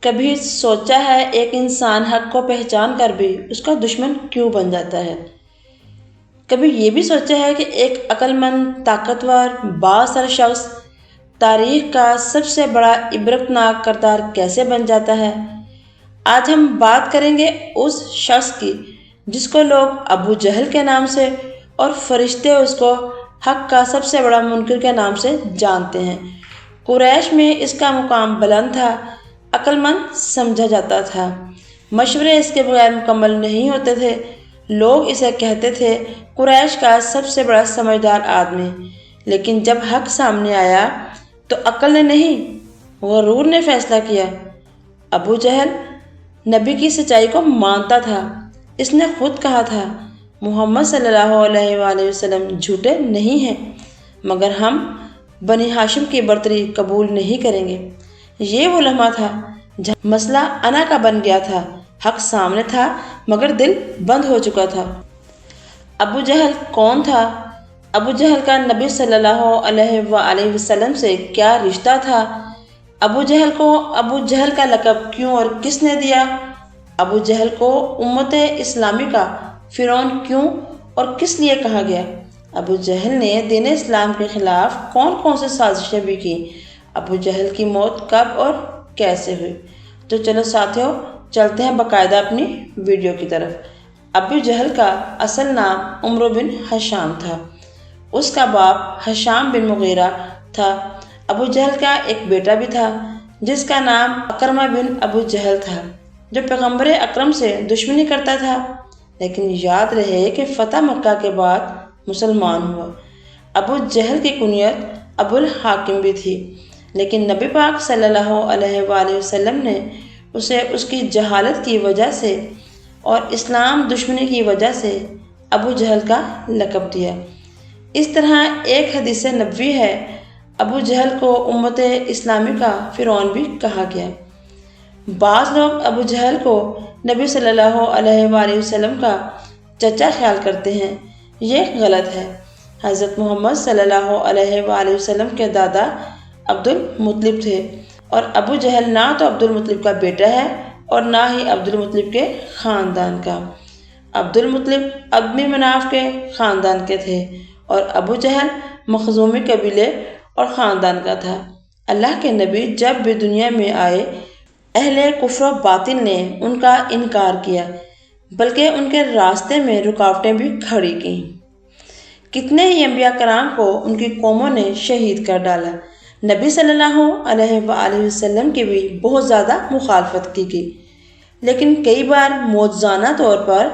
کبھی سوچا ہے ایک انسان حق کو پہچان کر بھی اس کا دشمن کیوں بن جاتا ہے؟ کبھی یہ بھی سوچا ہے کہ ایک عقل مند، طاقتور، بااثر شخص تاریخ کا سب سے بڑا عبرتناک کردار کیسے بن جاتا ہے؟ آج ہم بات کریں گے اس شخص کی جس کو لوگ ابو جہل کے نام سے اور فرشتے اس کو حق کا سب سے بڑا منکر کے نام سے جانتے ہیں۔ قریش میں اس کا مقام بلند تھا، عقل مند سمجھا جاتا تھا، مشورے اس کے بغیر مکمل نہیں ہوتے تھے۔ لوگ اسے کہتے تھے قریش کا سب سے بڑا سمجھدار آدمی، لیکن جب حق سامنے آیا تو عقل نے نہیں، غرور نے فیصلہ کیا۔ ابو جہل نبی کی سچائی کو مانتا تھا۔ اس نے خود کہا تھا، محمد صلی اللہ علیہ وآلہ وسلم جھوٹے نہیں ہیں، مگر ہم بنی ہاشم کی برتری قبول نہیں کریں گے۔ یہ وہ لمحہ تھا جہاں مسئلہ انا کا بن گیا تھا۔ حق سامنے تھا مگر دل بند ہو چکا تھا۔ ابو جہل کون تھا؟ ابو جہل کا نبی صلی اللہ علیہ وآلہ وسلم سے کیا رشتہ تھا؟ ابو جہل کو ابو جہل کا لقب کیوں اور کس نے دیا؟ ابو جہل کو امت اسلامی کا فرعون کیوں اور کس لیے کہا گیا؟ ابو جہل نے دین اسلام کے خلاف کون کون سے سازشیں بھی کی؟ ابو جہل کی موت کب اور کیسے ہوئی؟ تو چلو ساتھیوں، چلتے ہیں باقاعدہ اپنی ویڈیو کی طرف۔ ابو جہل کا اصل نام عمرو بن ہشام تھا۔ اس کا باپ ہشام بن مغیرہ تھا۔ ابو جہل کا ایک بیٹا بھی تھا جس کا نام اکرمہ بن ابو جہل تھا، جو پیغمبر اکرم سے دشمنی کرتا تھا، لیکن یاد رہے کہ فتح مکہ کے بعد مسلمان ہوا۔ ابو جہل کی کنیت ابو الحاکم بھی تھی، لیکن نبی پاک صلی اللہ علیہ وآلہ وسلم نے اسے اس کی جہالت کی وجہ سے اور اسلام دشمنی کی وجہ سے ابو جہل کا لقب دیا۔ اس طرح ایک حدیث نبوی ہے، ابو جہل کو امت اسلامی کا فرعون بھی کہا گیا۔ بعض لوگ ابو جہل کو نبی صلی اللہ علیہ وآلہ وسلم کا چچا خیال کرتے ہیں، یہ غلط ہے۔ حضرت محمد صلی اللہ علیہ وآلہ وسلم کے دادا عبد المطلب تھے، اور ابو جہل نہ تو عبد المطلب کا بیٹا ہے اور نہ ہی عبد المطلب کے خاندان کا۔ عبد المطلب عبد مناف کے خاندان کے تھے اور ابو جہل مخزومی قبیلے اور خاندان کا تھا۔ اللہ کے نبی جب بھی دنیا میں آئے، اہل کفر و باطل نے ان کا انکار کیا، بلکہ ان کے راستے میں رکاوٹیں بھی کھڑی کیں۔ کتنے ہی انبیاء کرام کو ان کی قوموں نے شہید کر ڈالا۔ نبی صلی اللہ علیہ وآلہ وسلم کی بھی بہت زیادہ مخالفت کی گئی، لیکن کئی بار معجزانہ طور پر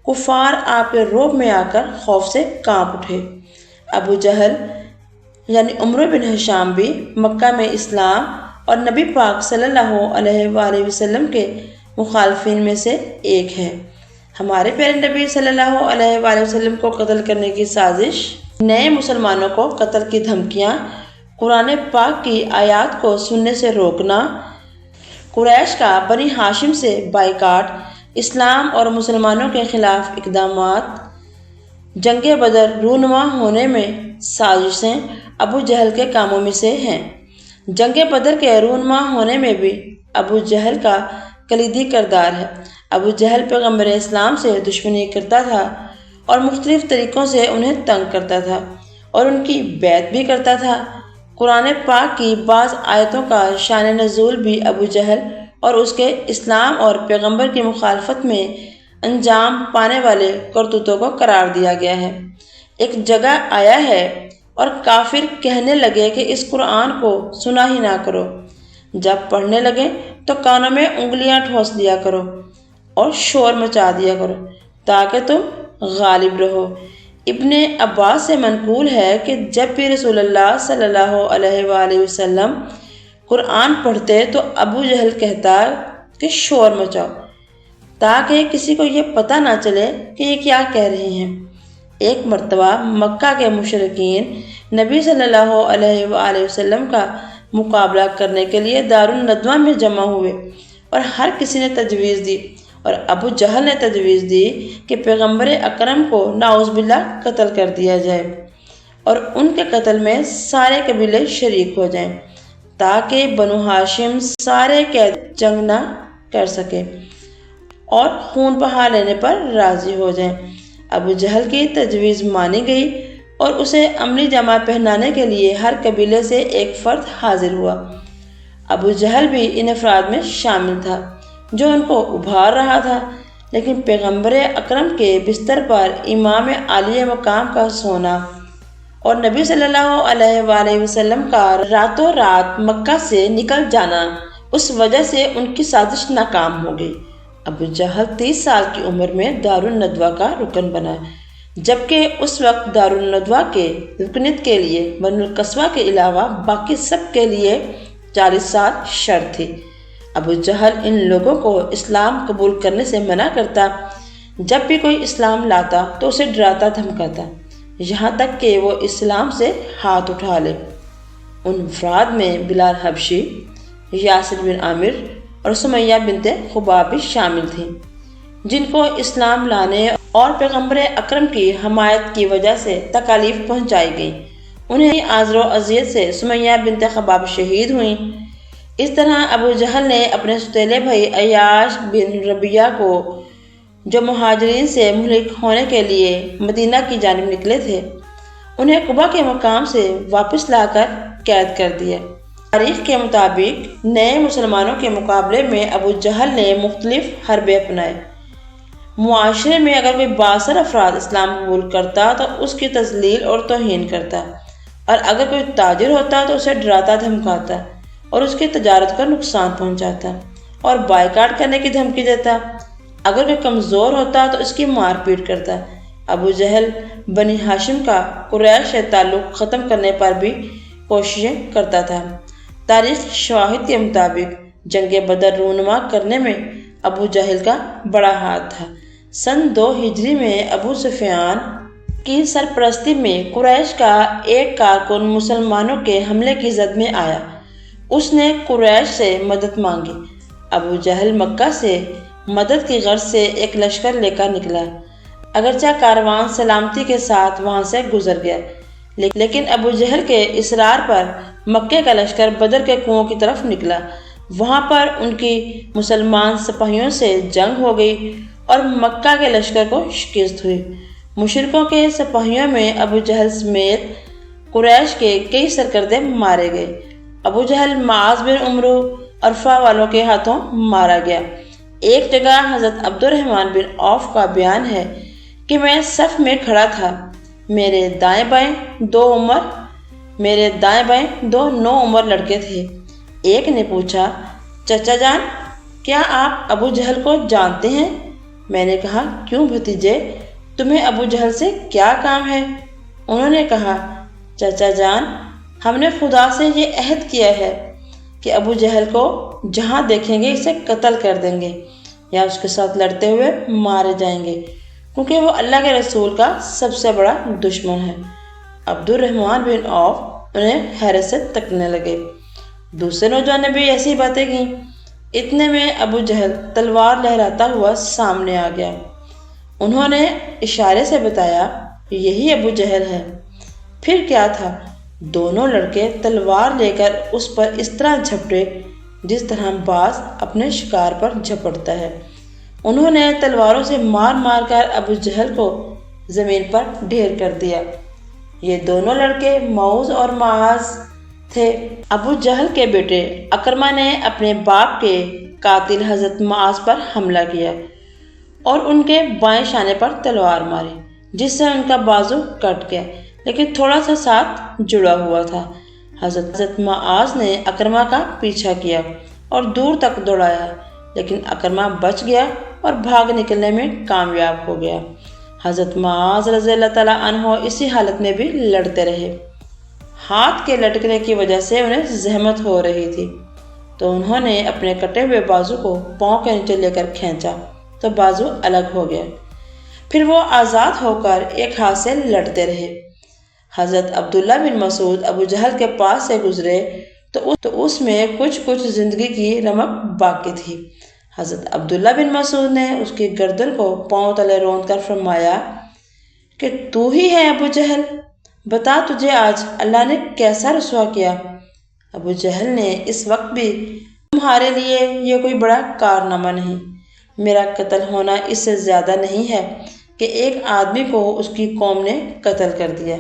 کفار آپ کے رعب میں آ کر خوف سے کانپ اٹھے۔ ابو جہل یعنی عمرو بن ہشام بھی مکہ میں اسلام اور نبی پاک صلی اللہ علیہ وآلہ وسلم کے مخالفین میں سے ایک ہے۔ ہمارے پیارے نبی صلی اللہ علیہ وآلہ وسلم کو قتل کرنے کی سازش، نئے مسلمانوں کو قتل کی دھمکیاں، قرآن پاک کی آیات کو سننے سے روکنا، قریش کا بنی ہاشم سے بائیکاٹ، اسلام اور مسلمانوں کے خلاف اقدامات، جنگ بدر رونما ہونے میں سازشیں ابو جہل کے کاموں میں سے ہیں۔ جنگ بدر کے رونما ہونے میں بھی ابو جہل کا کلیدی کردار ہے۔ ابو جہل پیغمبر اسلام سے دشمنی کرتا تھا اور مختلف طریقوں سے انہیں تنگ کرتا تھا اور ان کی بیعت بھی کرتا تھا۔ قرآن پاک کی بعض آیتوں کا شان نزول بھی ابو جہل اور اس کے اسلام اور پیغمبر کی مخالفت میں انجام پانے والے کرتوتوں کو قرار دیا گیا ہے۔ ایک جگہ آیا ہے، اور کافر کہنے لگے کہ اس قرآن کو سنا ہی نہ کرو، جب پڑھنے لگے تو کانوں میں انگلیاں ٹھوس دیا کرو اور شور مچا دیا کرو تاکہ تم غالب رہو۔ ابن عباس سے منقول ہے کہ جب بھی رسول اللہ صلی اللہ علیہ وآلہ وسلم قرآن پڑھتے تو ابو جہل کہتا کہ شور مچاؤ تاکہ کسی کو یہ پتہ نہ چلے کہ یہ کیا کہہ رہے ہیں۔ ایک مرتبہ مکہ کے مشرکین نبی صلی اللہ علیہ وآلہ وسلم کا مقابلہ کرنے کے لیے دارالندوہ میں جمع ہوئے، اور ہر کسی نے تجویز دی، اور ابو جہل نے تجویز دی کہ پیغمبر اکرم کو نعوذ باللہ قتل کر دیا جائے اور ان کے قتل میں سارے قبیلے شریک ہو جائیں تاکہ بنو ہاشم سارے قید جنگ نہ کر سکے اور خون بہا لینے پر راضی ہو جائیں۔ ابو جہل کی تجویز مانی گئی اور اسے عملی جامہ پہنانے کے لیے ہر قبیلے سے ایک فرد حاضر ہوا۔ ابو جہل بھی ان افراد میں شامل تھا جو ان کو ابھار رہا تھا، لیکن پیغمبر اکرم کے بستر پر امام عالی مقام کا سونا اور نبی صلی اللہ علیہ وآلہ وسلم کا راتوں رات مکہ سے نکل جانا، اس وجہ سے ان کی سازش ناکام ہو گئی۔ ابو جہل 30 سال کی عمر میں دارالندوہ کا رکن بنا، جبکہ اس وقت دارالندوہ کے رکنیت کے لیے بنو القصوہ کے علاوہ باقی سب کے لیے 40 سال شرط تھی۔ ابو جہل ان لوگوں کو اسلام قبول کرنے سے منع کرتا، جب بھی کوئی اسلام لاتا تو اسے ڈراتا دھمکاتا، یہاں تک کہ وہ اسلام سے ہاتھ اٹھا لے۔ ان افراد میں بلال حبشی، یاسر بن عامر اور سمیہ بنت خباب بھی شامل تھیں، جن کو اسلام لانے اور پیغمبر اکرم کی حمایت کی وجہ سے تکالیف پہنچائی گئیں۔ انہیں آزر و اذیت سے سمیہ بنت خباب شہید ہوئیں۔ اس طرح ابو جہل نے اپنے سوتیلے بھائی عیاش بن ربیعہ کو، جو مہاجرین سے مہلک ہونے کے لیے مدینہ کی جانب نکلے تھے، انہیں قبا کے مقام سے واپس لا کر قید کر دیا۔ تاریخ کے مطابق نئے مسلمانوں کے مقابلے میں ابو جہل نے مختلف حربے اپنائے۔ معاشرے میں اگر کوئی بااثر افراد اسلام قبول کرتا تو اس کی تذلیل اور توہین کرتا، اور اگر کوئی تاجر ہوتا تو اسے ڈراتا دھمکاتا اور اس کی تجارت کو نقصان پہنچاتا اور بائیکاٹ کرنے کی دھمکی دیتا۔ اگر کوئی کمزور ہوتا تو اس کی مار پیٹ کرتا۔ ابو جہل بنی ہاشم کا قریش سے تعلق ختم کرنے پر بھی کوششیں کرتا تھا۔ تاریخ شواہد کے مطابق جنگ بدر رونما کرنے میں ابو جہل کا بڑا ہاتھ تھا۔ سن 2 ہجری میں ابو سفیان کی سرپرستی میں قریش کا ایک کارکن مسلمانوں کے حملے کی زد میں آیا۔ اس نے قریش سے مدد مانگی۔ ابو جہل مکہ سے مدد کی غرض سے ایک لشکر لے کر نکلا، اگرچہ کاروان سلامتی کے ساتھ وہاں سے گزر گیا، لیکن ابو جہل کے اصرار پر مکے کا لشکر بدر کے کنویں کی طرف نکلا۔ وہاں پر ان کی مسلمان سپاہیوں سے جنگ ہو گئی اور مکہ کے لشکر کو شکست ہوئی۔ مشرکوں کے سپاہیوں میں ابو جہل سمیت قریش کے کئی سرکردے مارے گئے۔ ابو جہل معاذ بن عمرو عرفہ والوں کے ہاتھوں مارا گیا۔ ایک جگہ حضرت عبد الرحمن بن عوف کا بیان ہے کہ میں صف میں کھڑا تھا، میرے دائیں بائیں دو 9 عمر لڑکے تھے۔ ایک نے پوچھا، چچا جان، کیا آپ ابو جہل کو جانتے ہیں؟ میں نے کہا، کیوں بھتیجے، تمہیں ابو جہل سے کیا کام ہے؟ انہوں نے کہا، چچا جان، ہم نے خدا سے یہ عہد کیا ہے کہ ابو جہل کو جہاں دیکھیں گے اسے قتل کر دیں گے یا اس کے ساتھ لڑتے ہوئے مارے جائیں گے، کیونکہ وہ اللہ کے رسول کا سب سے بڑا دشمن ہے۔ عبد الرحمن بن عوف انہیں حیرت سے تکنے لگے۔ دوسرے نوجوان نے بھی ایسی باتیں کی۔ اتنے میں ابو جہل تلوار لہراتا ہوا سامنے آ گیا۔ انہوں نے اشارے سے بتایا، یہی ابو جہل ہے۔ پھر کیا تھا، دونوں لڑکے تلوار لے کر اس پر اس طرح جھپٹے جس طرح باز اپنے شکار پر جھپٹتا ہے۔ انہوں نے تلواروں سے مار مار کر ابو جہل کو زمین پر ڈھیر کر دیا۔ یہ دونوں لڑکے معوذ اور معاذ تھے۔ ابو جہل کے بیٹے اکرمہ نے اپنے باپ کے قاتل حضرت معاذ پر حملہ کیا اور ان کے بائیں شانے پر تلوار ماری، جس سے ان کا بازو کٹ گیا، لیکن تھوڑا سا ساتھ جڑا ہوا تھا۔ حضرت معاذ نے اکرمہ کا پیچھا کیا اور دور تک دوڑایا، لیکن اکرمہ بچ گیا اور بھاگ نکلنے میں کامیاب ہو گیا۔ حضرت معاذ رضی اللہ تعالیٰ عنہ اسی حالت میں بھی لڑتے رہے۔ ہاتھ کے لٹکنے کی وجہ سے انہیں زحمت ہو رہی تھی، تو انہوں نے اپنے کٹے ہوئے بازو کو پاؤں کے نیچے لے کر کھینچا تو بازو الگ ہو گیا۔ پھر وہ آزاد ہو کر ایک ہاتھ سے لڑتے رہے۔ حضرت عبداللہ بن مسعود ابو جہل کے پاس سے گزرے تو اس میں کچھ زندگی کی رمق باقی تھی۔ حضرت عبداللہ بن مسعود نے اس کی گردن کو پاؤں تلے روند کر فرمایا کہ تو ہی ہے ابو جہل، بتا تجھے آج اللہ نے کیسا رسوا کیا۔ ابو جہل نے اس وقت بھی تمہارے لیے یہ کوئی بڑا کارنامہ نہیں، میرا قتل ہونا اس سے زیادہ نہیں ہے کہ ایک آدمی کو اس کی قوم نے قتل کر دیا۔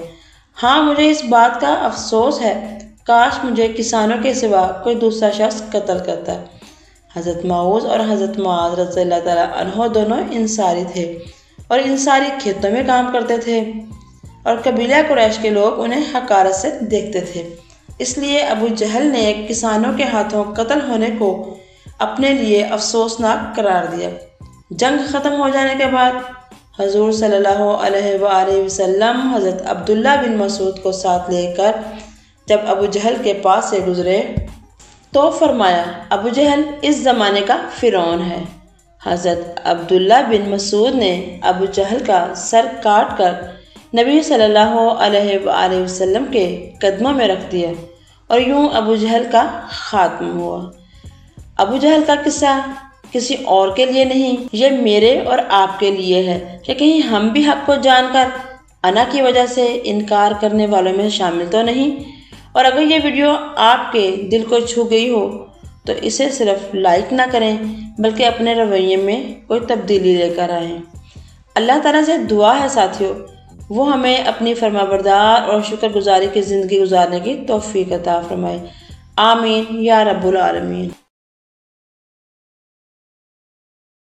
ہاں مجھے اس بات کا افسوس ہے، کاش مجھے کسانوں کے سوا کوئی دوسرا شخص قتل کرتا۔ حضرت معوذ اور حضرت معاذ رضی اللہ تعالیٰ عنہ دونوں انصاری تھے اور انصاری کھیتوں میں کام کرتے تھے اور قبیلہ قریش کے لوگ انہیں حقارت سے دیکھتے تھے، اس لیے ابو جہل نے کسانوں کے ہاتھوں قتل ہونے کو اپنے لیے افسوسناک قرار دیا۔ جنگ ختم ہو جانے کے بعد حضور صلی اللہ علیہ وآلہ وسلم حضرت عبداللہ بن مسعود کو ساتھ لے کر جب ابو جہل کے پاس سے گزرے تو فرمایا، ابو جہل اس زمانے کا فرعون ہے۔ حضرت عبداللہ بن مسعود نے ابو جہل کا سر کاٹ کر نبی صلی اللہ علیہ وآلہ وسلم کے قدموں میں رکھ دیا اور یوں ابو جہل کا خاتمہ ہوا۔ ابو جہل کا قصہ کسی اور کے لیے نہیں، یہ میرے اور آپ کے لیے ہے کہ کہیں ہم بھی حق کو جان کر انا کی وجہ سے انکار کرنے والوں میں شامل تو نہیں۔ اور اگر یہ ویڈیو آپ کے دل کو چھو گئی ہو تو اسے صرف لائک نہ کریں بلکہ اپنے رویے میں کوئی تبدیلی لے کر آئیں۔ اللہ تعالیٰ سے دعا ہے ساتھیوں، وہ ہمیں اپنی فرما بردار اور شکر گزاری کی زندگی گزارنے کی توفیق عطا فرمائے۔ آمین یا رب العالمین۔